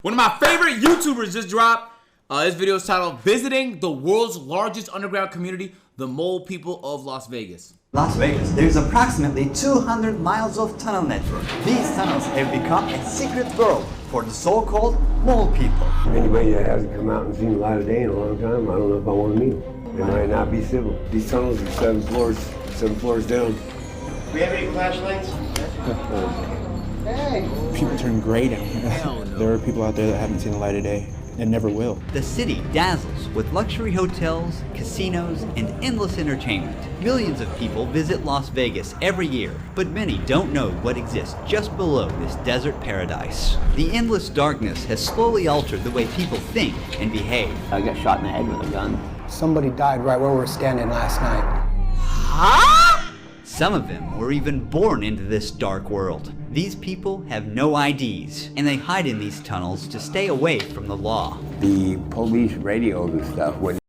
One of my favorite YouTubers just dropped. This video is titled Visiting the World's Largest Underground Community, the Mole People of Las Vegas. Las Vegas, there's approximately 200 miles of tunnel network. These tunnels have become a secret world for the so-called mole people. Anybody that hasn't come out and seen the light of day in a long time, I don't know if I want to meet them. They might not be civil. These tunnels are seven floors down. Do we have any flashlights? Hey. People turn gray down here. No. There are people out there that haven't seen the light of day and never will. The city dazzles with luxury hotels, casinos, and endless entertainment. Millions of people visit Las Vegas every year, but many don't know what exists just below this desert paradise. The endless darkness has slowly altered the way people think and behave. I got shot in the head with a gun. Somebody died right where we were standing last night. Some of them were even born into this dark world. These people have no IDs, and they hide in these tunnels to stay away from the law. The police radios and stuff went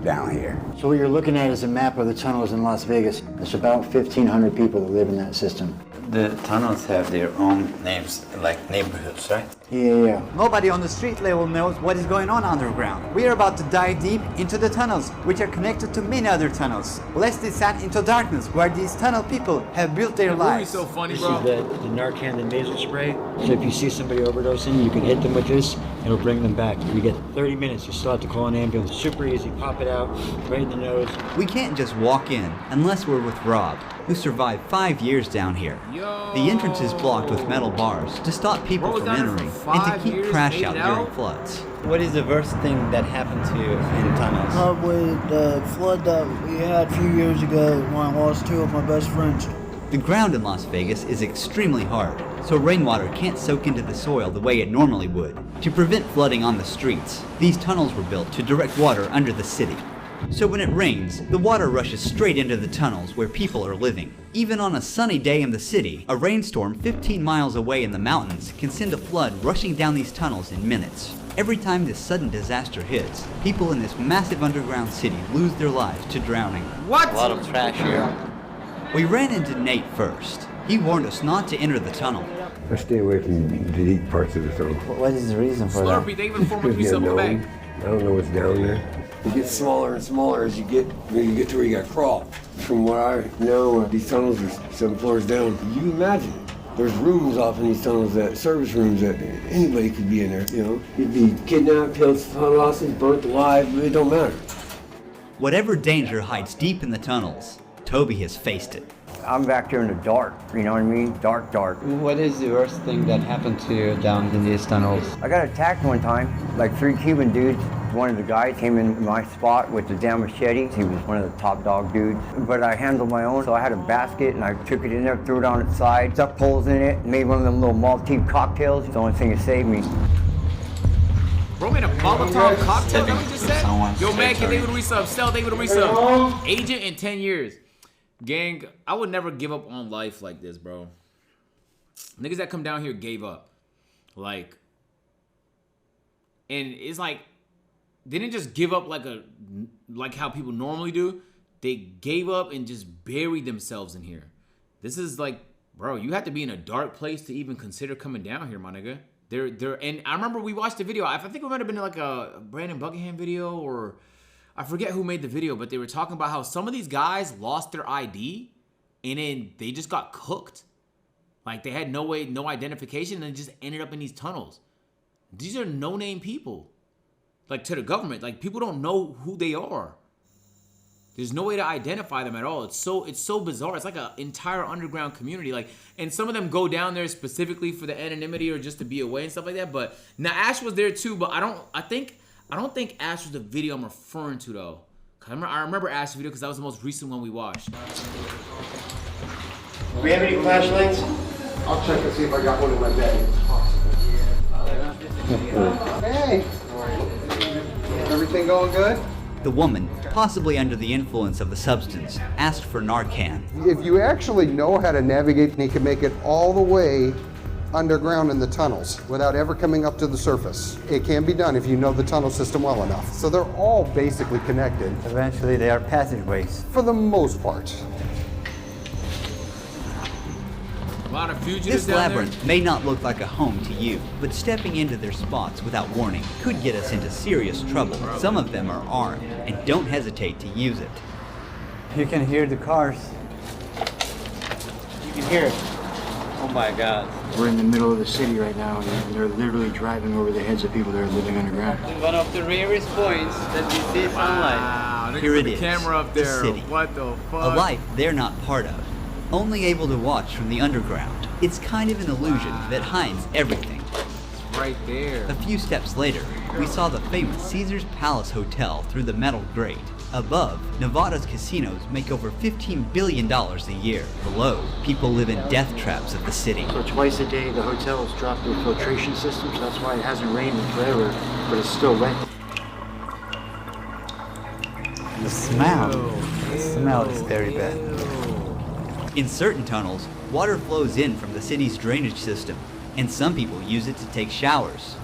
down here. So what you're looking at is a map of the tunnels in Las Vegas. There's about 1,500 people that live in that system. The tunnels have their own names, like neighborhoods, right? Yeah. Nobody on the street level knows what is going on underground. We are about to dive deep into the tunnels, which are connected to many other tunnels. Let's descend into darkness, where these tunnel people have built their lives. So funny, This bro. is the Narcan, the nasal spray. So if you see somebody overdosing, you can hit them with this, and it'll bring them back. You get 30 minutes, you still have to call an ambulance. Super easy, pop it out, right in the nose. We can't just walk in unless we're with Rob, who survived 5 years down here. The entrance is blocked with metal bars to stop people from entering and to keep crash out during floods. What is the worst thing that happened to you in tunnels? Probably the flood that we had a few years ago when I lost two of my best friends. The ground in Las Vegas is extremely hard, so rainwater can't soak into the soil the way it normally would. To prevent flooding on the streets, these tunnels were built to direct water under the city. So when it rains, the water rushes straight into the tunnels where people are living. Even on a sunny day in the city, a rainstorm 15 miles away in the mountains can send a flood rushing down these tunnels in minutes. Every time this sudden disaster hits, people in this massive underground city lose their lives to drowning. What? A lot of trash here. We ran into Nate first. He warned us not to enter the tunnel. I stay away from the deep parts of the tunnel. What is the reason for Slurpee, they even form a piece The of a unknown. bag. I don't know what's down there. It gets smaller and smaller as you get to where you got to crawl. From what I know, these tunnels are 7 floors down. You imagine there's rooms off in these tunnels, service rooms that anybody could be in there. You know, you'd be kidnapped, killed, lost, burnt alive. It don't matter. Whatever danger hides deep in the tunnels, Toby has faced it. I'm back here in the dark, you know what I mean? Dark. What is the worst thing that happened to you down in these tunnels? I got attacked one time, like 3 Cuban dudes. One of the guys came in my spot with the damn machete. He was one of the top dog dudes. But I handled my own, so I had a basket and I took it in there, threw it on its side, stuck poles in it, made one of them little Maltese cocktails. It's the only thing that saved me. Bro made a Molotov cocktail, that we just said? Yo, man, can they would resub? Sell, they would resub. Agent in 10 years. Gang, I would never give up on life like this, bro. Niggas that come down here gave up. And it's like, they didn't just give up like how people normally do. They gave up and just buried themselves in here. This is like, bro, you have to be in a dark place to even consider coming down here, my nigga. And I remember we watched the video. I think it might have been like a Brandon Buckingham video, or I forget who made the video, but they were talking about how some of these guys lost their ID and then they just got cooked. Like they had no identification, and just ended up in these tunnels. These are no-name people. Like to the government, like people don't know who they are. There's no way to identify them at all. It's so bizarre. It's like an entire underground community. Like, and some of them go down there specifically for the anonymity or just to be away and stuff like that. But now Ash was there too. But I don't think Ash was the video I'm referring to though. I remember Ash's video because that was the most recent one we watched. Do we have any flashlights? I'll check and see if I got one in my bag. Hey! Everything going good? The woman, possibly under the influence of the substance, asked for Narcan. If you actually know how to navigate, you can make it all the way underground in the tunnels without ever coming up to the surface. It can be done if you know the tunnel system well enough. So they're all basically connected. Eventually they are passageways. For the most part. lot of fugitives This down labyrinth may not look like a home to you, but stepping into their spots without warning could get us into serious trouble. Some of them are armed, and don't hesitate to use it. You can hear the cars. You can hear it. Oh my God. We're in the middle of the city right now, and they're literally driving over the heads of people that are living underground. One of the rarest points that we see sunlight. Wow, Here it the is, camera up the there. city. What the fuck? A life they're not part of, only able to watch from the underground. It's kind of an illusion that hides everything. It's right there. A few steps later, we saw the famous Caesar's Palace Hotel through the metal grate. Above, Nevada's casinos make over $15 billion a year. Below, people live in death traps of the city. So twice a day, the hotels drop their filtration system, so that's why it hasn't rained in forever, but it's still wet. The smell is very bad. In certain tunnels, water flows in from the city's drainage system, and some people use it to take showers.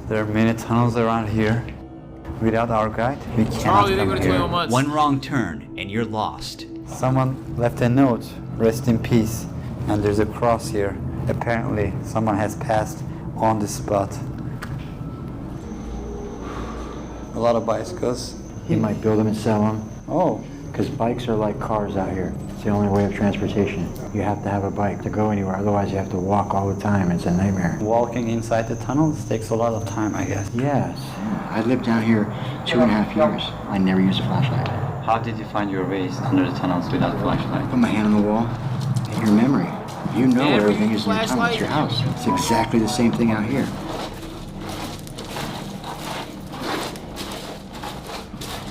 There are many tunnels around here. Without our guide, we cannot Charlie, they come go to here. 21 months. One wrong turn, and you're lost. Someone left a note, rest in peace, and there's a cross here. Apparently, someone has passed on the spot. A lot of bicycles. He might build them and sell them. Oh, Because bikes are like cars out here. It's the only way of transportation. You have to have a bike to go anywhere, otherwise you have to walk all the time. It's a nightmare. walking inside the tunnels takes a lot of time, I guess. Yes. I lived down here 2.5 years. I never used a flashlight. How did you find your ways under the tunnels without a flashlight? Put my hand on the wall, and your memory. You know Never everything use is in the tunnel. It's your house. It's exactly the same thing out here.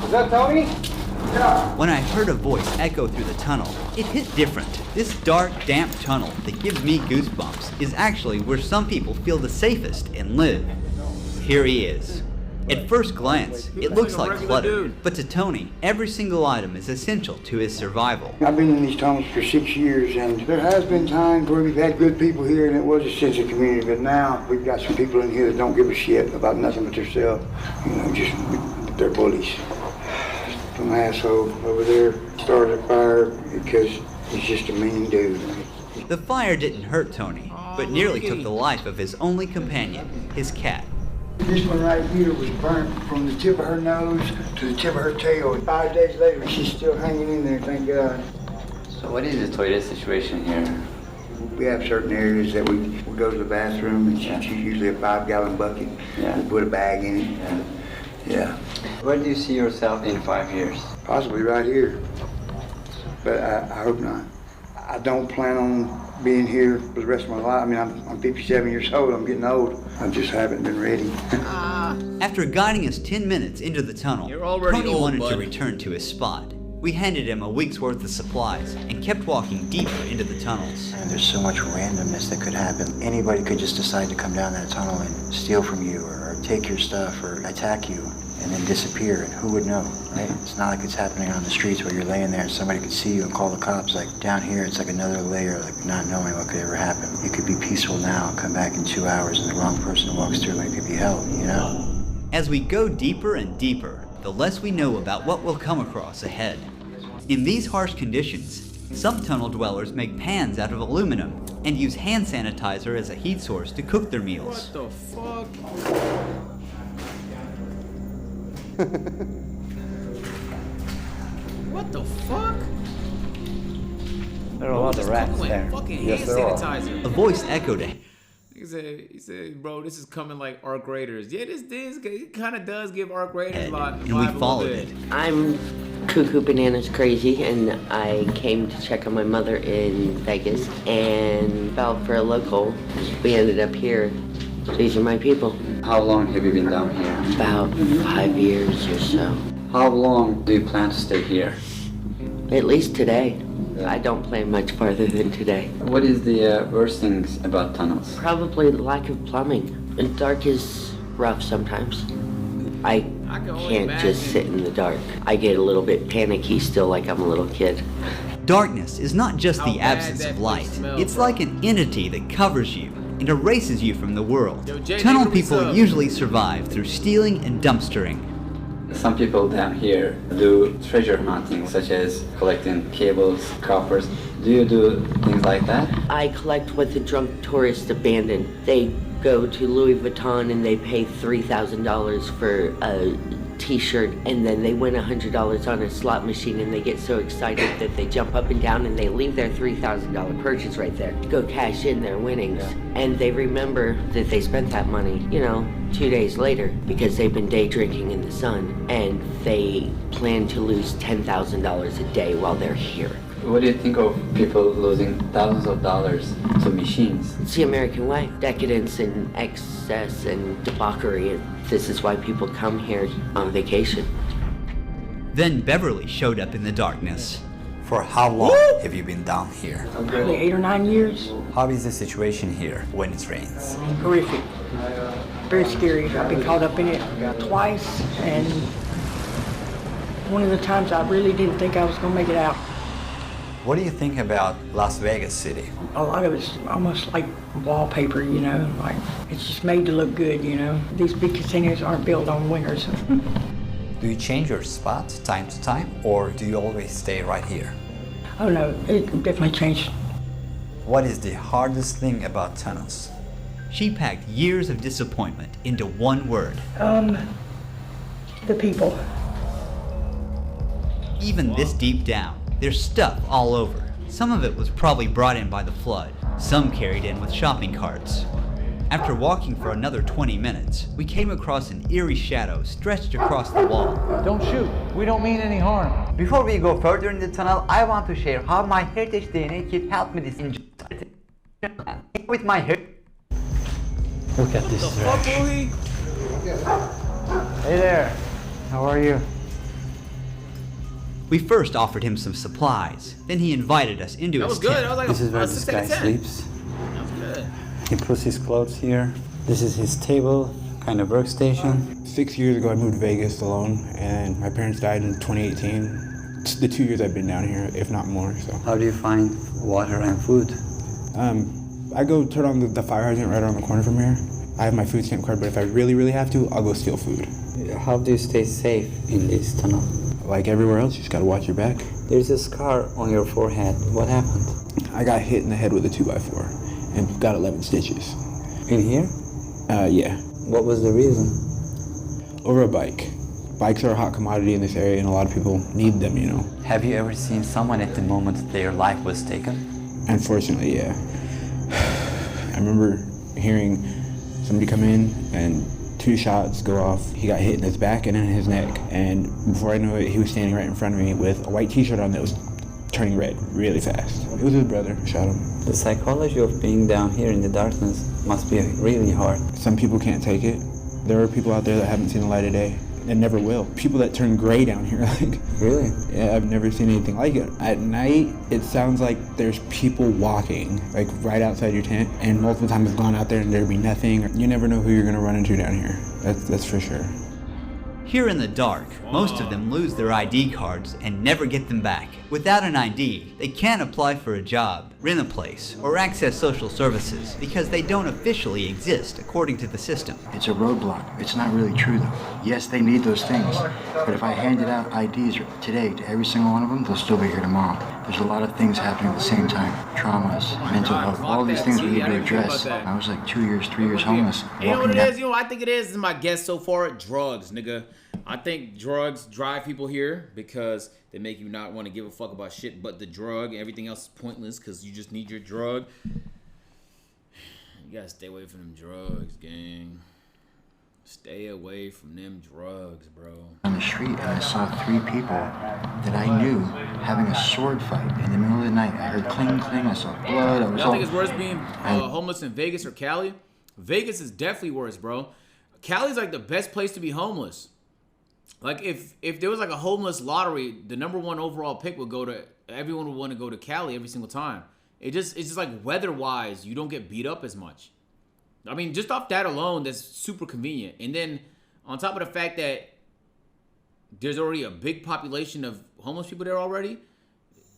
Is that Tony? When I heard a voice echo through the tunnel, it hit different. This dark, damp tunnel that gives me goosebumps is actually where some people feel the safest and live. Here he is. At first glance, it looks like clutter, but to Tony, every single item is essential to his survival. I've been in these tunnels for 6 years, and there has been times where we've had good people here, and it was a sense of community. But now we've got some people in here that don't give a shit about nothing but themselves. You know, just they're bullies. Some asshole over there started a fire because he's just a mean dude. The fire didn't hurt Tony, but nearly took the life of his only companion, his cat. This one right here was burnt from the tip of her nose to the tip of her tail. 5 days later, she's still hanging in there, thank God. So what is the toilet situation here? We have certain areas that we go to the bathroom, and she's usually a 5-gallon bucket. Yeah. We put a bag in it. Yeah. Where do you see yourself in 5 years? Possibly right here, but I hope not. I don't plan on being here for the rest of my life. I mean, I'm 57 years old, I'm getting old. I just haven't been ready. After guiding us 10 minutes into the tunnel, You're already Tony old, wanted to bud. return to his spot. We handed him a week's worth of supplies and kept walking deeper into the tunnels. And there's so much randomness that could happen. Anybody could just decide to come down that tunnel and steal from you or take your stuff or attack you and then disappear, and who would know, right? It's not like it's happening on the streets where you're laying there and somebody could see you and call the cops. Like down here, it's like another layer, like not knowing what could ever happen. It could be peaceful now, come back in 2 hours and the wrong person walks through and it could be hell, you know? As we go deeper and deeper, the less we know about what we'll come across ahead. In these harsh conditions, some tunnel dwellers make pans out of aluminum and use hand sanitizer as a heat source to cook their meals. What the fuck? What the fuck? There are a lot of rats there. Fucking Yes, hand there are. sanitizer. A voice echoed it. He said, bro, this is coming like Arc Raiders. Yeah, this it kind of does give Arc Raiders a lot. And we followed it. I'm Cuckoo Bananas Crazy, and I came to check on my mother in Vegas and fell for a local. We ended up here. These are my people. How long have you been down here? About 5 years or so. How long do you plan to stay here? At least today. I don't plan much farther than today. What is the worst things about tunnels? Probably the lack of plumbing. And dark is rough sometimes. I can't just sit in the dark. I get a little bit panicky still, like I'm a little kid. Darkness is not just the absence of light. It's like an entity that covers you and erases you from the world. Yo, JJ, Tunnel what's people up? usually survive through stealing and dumpstering. Some people down here do treasure hunting, such as collecting cables, coppers. Do you do things like that? I collect what the drunk tourists abandon. They go to Louis Vuitton and they pay $3,000 for a t-shirt, and then they win $100 on a slot machine, and they get so excited that they jump up and down and they leave their $3,000 purchase right there to go cash in their winnings. And they remember that they spent that money, 2 days later, because they've been day drinking in the sun, and they plan to lose $10,000 a day while they're here. What do you think of people losing thousands of dollars to machines? It's the American way. Decadence and excess and debauchery, and this is why people come here on vacation. Then Beverly showed up in the darkness. For how long have you been down here? Probably 8 or 9 years. How is the situation here when it rains? Horrific. Very scary. I've been caught up in it twice, and one of the times I really didn't think I was going to make it out. What do you think about Las Vegas City? A lot of it's almost like wallpaper, like it's just made to look good, These big casinos aren't built on wingers. Do you change your spot time to time, or do you always stay right here? Oh no, it definitely changed. What is the hardest thing about tunnels? She packed years of disappointment into one word. The people. Even this deep down, there's stuff all over. Some of it was probably brought in by the flood, some carried in with shopping carts. After walking for another 20 minutes, we came across an eerie shadow stretched across the wall. Don't shoot. We don't mean any harm. Before we go further in the tunnel, I want to share how my heritage DNA kit helped me this with my heritage. Look at this trash. Hey there. How are you? We first offered him some supplies, then he invited us into his tent. That was good. This is where this guy sleeps. That was good. He puts his clothes here. This is his table, kind of workstation. 6 years ago, I moved to Vegas alone, and my parents died in 2018. It's the 2 years I've been down here, if not more. So. How do you find water and food? I go turn on the fire hydrant right around the corner from here. I have my food stamp card, but if I really, really have to, I'll go steal food. How do you stay safe in this tunnel? Like everywhere else, you just gotta watch your back. There's a scar on your forehead. What happened? I got hit in the head with a 2x4 and got 11 stitches. In here? Yeah. What was the reason? Over a bike. Bikes are a hot commodity in this area, and a lot of people need them, Have you ever seen someone at the moment their life was taken? Unfortunately, yeah. I remember hearing somebody come in and 2 shots go off. He got hit in his back and in his neck. And before I knew it, he was standing right in front of me with a white t-shirt on that was turning red really fast. It was his brother who shot him. The psychology of being down here in the darkness must be really hard. Some people can't take it. There are people out there that haven't seen the light of day and never will. People that turn gray down here, Really? Yeah, I've never seen anything like it. At night, it sounds like there's people walking, right outside your tent, and multiple times I've gone out there and there'd be nothing. You never know who you're gonna run into down here. That's for sure. Here in the dark, most of them lose their ID cards and never get them back. Without an ID, they can't apply for a job, rent a place, or access social services because they don't officially exist according to the system. It's a roadblock. It's not really true though. Yes, they need those things, but if I handed out IDs today to every single one of them, they'll still be here tomorrow. There's a lot of things happening at the same time. Traumas, mental health, all these things we need to address. I was like 2 years, 3 years homeless. You know what it is? You know what I think it is? This is my guess so far. Drugs, nigga. I think drugs drive people here because they make you not want to give a fuck about shit but the drug. Everything else is pointless because you just need your drug. You gotta stay away from them drugs, gang. Stay away from them drugs, bro. On the street, and I saw 3 people that I knew having a sword fight in the middle of the night. I heard cling, cling. I saw blood. I think it's worse being homeless in Vegas or Cali. Vegas is definitely worse, bro. Cali's like the best place to be homeless. Like if there was like a homeless lottery, the #1 overall pick would go to everyone would want to go to Cali every single time. It's just like weather-wise, you don't get beat up as much. I mean, just off that alone, that's super convenient. And then on top of the fact that there's already a big population of homeless people there already.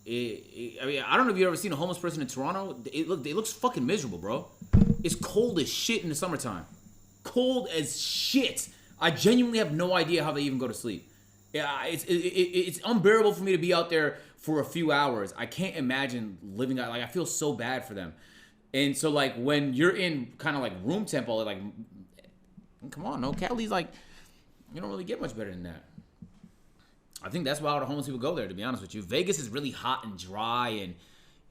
I mean, I don't know if you've ever seen a homeless person in Toronto. It looks fucking miserable, bro. It's cold as shit in the summertime. Cold as shit. I genuinely have no idea how they even go to sleep. Yeah, it's unbearable for me to be out there for a few hours. I can't imagine living out, like, I feel so bad for them. And so, like, when you're in kind of like room tempo, like, come on, no, Cali's like, you don't really get much better than that. I think that's why all the homeless people go there, to be honest with you. Vegas is really hot and dry, and,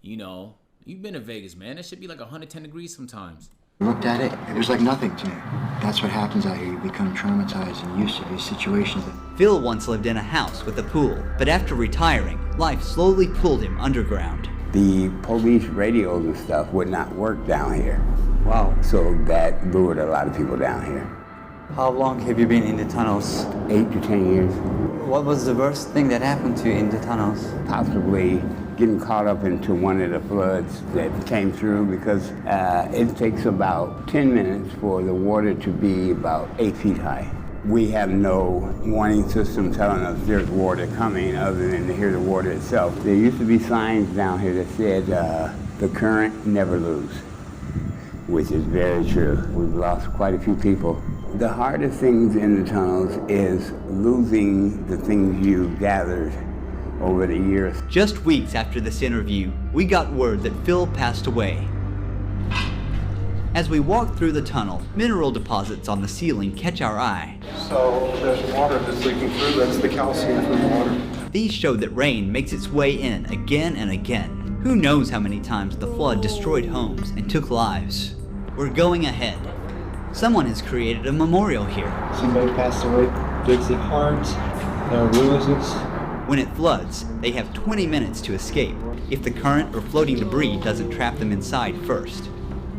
you know, you've been to Vegas, man. It should be like 110 degrees sometimes. I looked at it, it was like nothing to me. That's what happens out here. You become traumatized and used to these situations. Phil once lived in a house with a pool, but after retiring, life slowly pulled him underground. The police radios and stuff would not work down here. Wow. So that lured a lot of people down here. How long have you been in the tunnels? 8 to 10 years. What was the worst thing that happened to you in the tunnels? Possibly getting caught up into one of the floods that came through, because it takes about 10 minutes for the water to be about 8 feet high. We have no warning system telling us there's water coming other than to hear the water itself. There used to be signs down here that said, the current never lose, which is very true. We've lost quite a few people. The hardest things in the tunnels is losing the things you gathered over the years. Just weeks after this interview, we got word that Phil passed away. As we walk through the tunnel, mineral deposits on the ceiling catch our eye. So there's water that's leaking through. That's the calcium from the water. These show that rain makes its way in again and again. Who knows how many times the flood destroyed homes and took lives. We're going ahead. Someone has created a memorial here. Somebody passed away. Dixie Hearts. There are roses. When it floods, they have 20 minutes to escape, if the current or floating debris doesn't trap them inside first.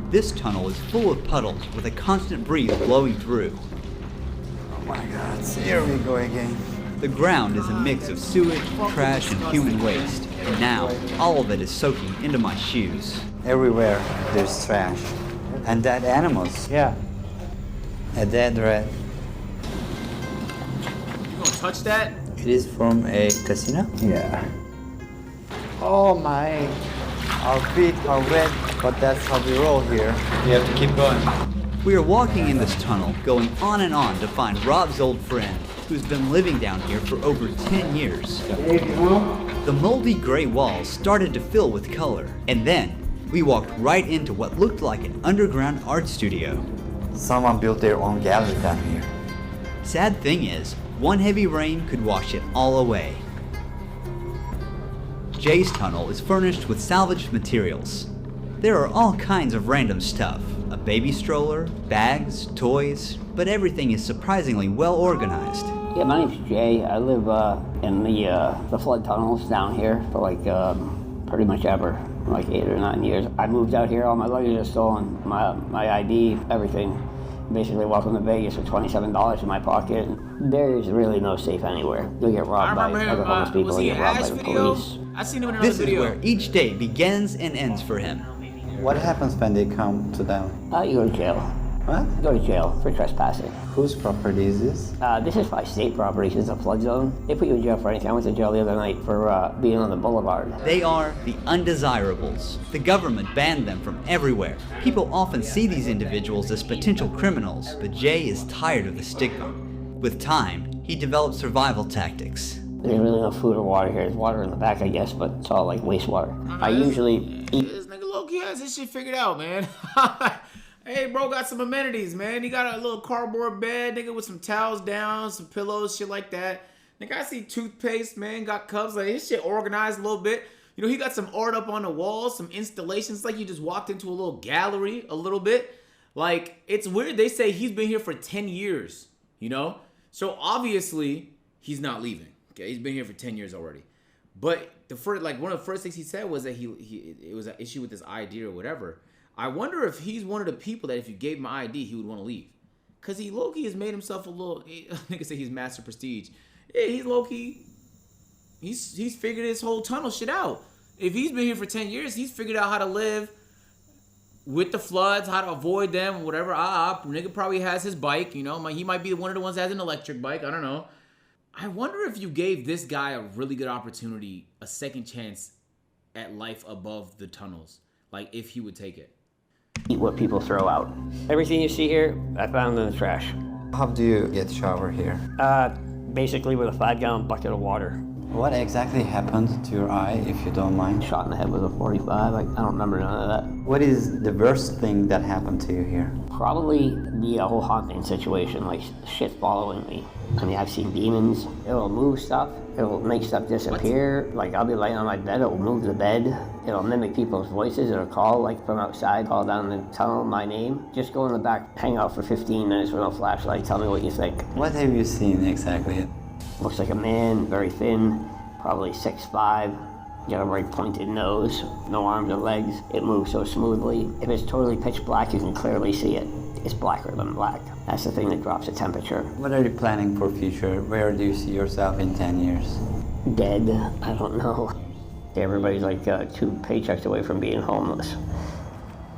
This tunnel is full of puddles with a constant breeze blowing through. Oh my God, here we go again. The ground is a mix of sewage, trash, and human waste. And now, all of it is soaking into my shoes. Everywhere there's trash. And dead animals. Yeah. A dead rat. You gonna touch that? It is from a casino? Yeah. Oh my. Our feet are wet, but that's how we roll here. We have to keep going. We are walking in this tunnel, going on and on to find Rob's old friend, who's been living down here for over 10 years. The moldy gray walls started to fill with color, and then we walked right into what looked like an underground art studio. Someone built their own gallery down here. Sad thing is, one heavy rain could wash it all away. Jay's tunnel is furnished with salvaged materials. There are all kinds of random stuff. A baby stroller, bags, toys, but everything is surprisingly well organized. Yeah, my name's Jay. I live in the flood tunnels down here for like pretty much ever, like 8 or 9 years. I moved out here, all my luggage is stolen, my ID, everything. Basically welcome to Vegas with $27 in my pocket. There is really no safe anywhere. You'll get robbed by other homeless people, you'll get robbed by the police. I seen him in another This video. is where each day begins and ends for him. What happens when they come to them? You go to jail. What? You go to jail for trespassing. Whose property is this? This is by state property, it's a flood zone. They put you in jail for anything. I went to jail the other night for being on the boulevard. They are the undesirables. The government banned them from everywhere. People often see these individuals as potential criminals, but Jay is tired of the stigma. With time, he developed survival tactics. There's really no food or water here. There's water in the back, I guess, but it's all like wastewater. I usually eat. This nigga low-key has his shit figured out, man. Hey, bro, got some amenities, man. He got a little cardboard bed, nigga, with some towels down, some pillows, shit like that. Nigga, I see toothpaste, man, got cups. Like, his shit organized a little bit. You know, he got some art up on the walls, some installations. Like, you just walked into a little gallery a little bit. Like, it's weird. They say he's been here for 10 years, you know? So, obviously, he's not leaving. Okay, he's been here for 10 years already. But the first, like, one of the first things he said was that it was an issue with his ID or whatever. I wonder if he's one of the people that if you gave him an ID, he would want to leave. Because he low-key has made himself a little... Nigga say he's master prestige. Yeah, he's low-key... He's figured his whole tunnel shit out. If he's been here for 10 years, he's figured out how to live with the floods, how to avoid them, whatever. Nigga probably has his bike, you know. He might be one of the ones that has an electric bike. I don't know. I wonder if you gave this guy a really good opportunity, a second chance at life above the tunnels. Like, if he would take it. Eat what people throw out. Everything you see here, I found in the trash. How do you get shower here? Basically with a 5-gallon bucket of water. What exactly happened to your eye, if you don't mind? Shot in the head with a .45. I don't remember none of that. What is the worst thing that happened to you here? Probably the whole haunting situation, like shit following me. I mean, I've seen demons. It'll move stuff. It'll make stuff disappear. What? Like, I'll be laying on my bed, it'll move the bed. It'll mimic people's voices. It'll call, like, from outside, call down the tunnel, my name. Just go in the back, hang out for 15 minutes with no flashlight. Tell me what you think. What have you seen exactly? Looks like a man, very thin, probably 6'5", got a very pointed nose, no arms or legs. It moves so smoothly. If it's totally pitch black, you can clearly see it. It's blacker than black. That's the thing that drops the temperature. What are you planning for future? Where do you see yourself in 10 years? Dead? I don't know. Everybody's like 2 paychecks away from being homeless.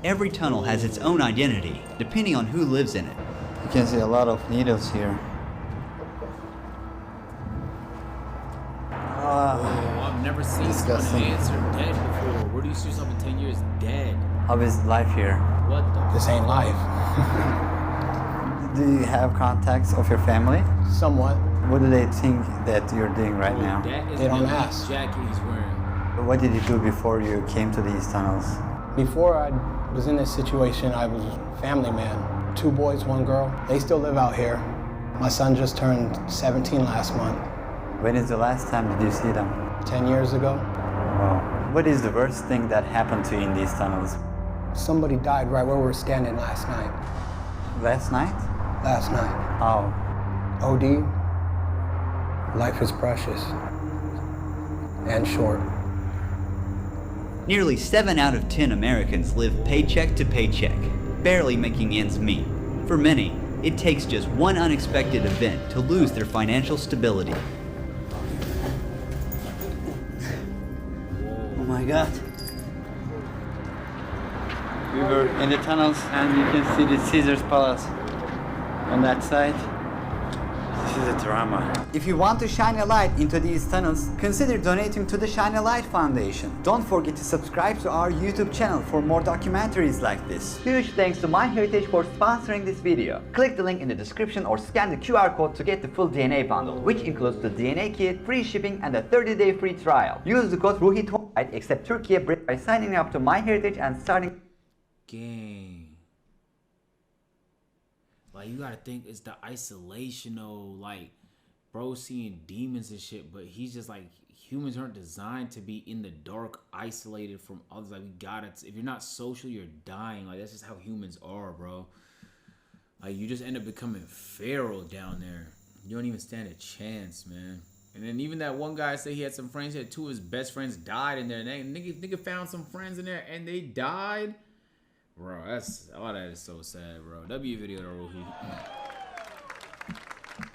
Every tunnel has its own identity, depending on who lives in it. You can see a lot of needles here. I've never seen someone answer dead before. Where do you see yourself in 10 years? Dead. How is life here? What the? This ain't life. Do you have contacts of your family? Somewhat. What do they think that you're doing right now? They don't ask. Jacket he's wearing. What did you do before you came to these tunnels? Before I was in this situation, I was a family man. 2 boys, 1 girl. They still live out here. My son just turned 17 last month. When is the last time did you see them? 10 years ago. Wow. What is the worst thing that happened to you in these tunnels? Somebody died right where we were standing last night. Last night? Last night. How? OD. Life is precious. And short. Nearly 7 out of 10 Americans live paycheck to paycheck, barely making ends meet. For many, it takes just one unexpected event to lose their financial stability. Oh my God. We were in the tunnels and you can see the Caesar's Palace on that side. This is a drama. If you want to shine a light into these tunnels, consider donating to the Shine a Light Foundation. Don't forget to subscribe to our YouTube channel for more documentaries like this. Huge thanks to MyHeritage for sponsoring this video. Click the link in the description or scan the QR code to get the full DNA bundle, which includes the DNA kit, free shipping, and a 30-day free trial. Use the code RUHI20 except Turkey by signing up to MyHeritage and starting. Gang. Like, you gotta think it's the isolation though. Like, bro seeing demons and shit, but he's just like, humans aren't designed to be in the dark, isolated from others. Like, we gotta, if you're not social, you're dying. Like, that's just how humans are, bro. Like, you just end up becoming feral down there. You don't even stand a chance, man. And then even that one guy said he had some friends, he had 2 of his best friends died in there. And nigga found some friends in there and they died. Bro, that's all that is so sad, bro. W video to Ruhi.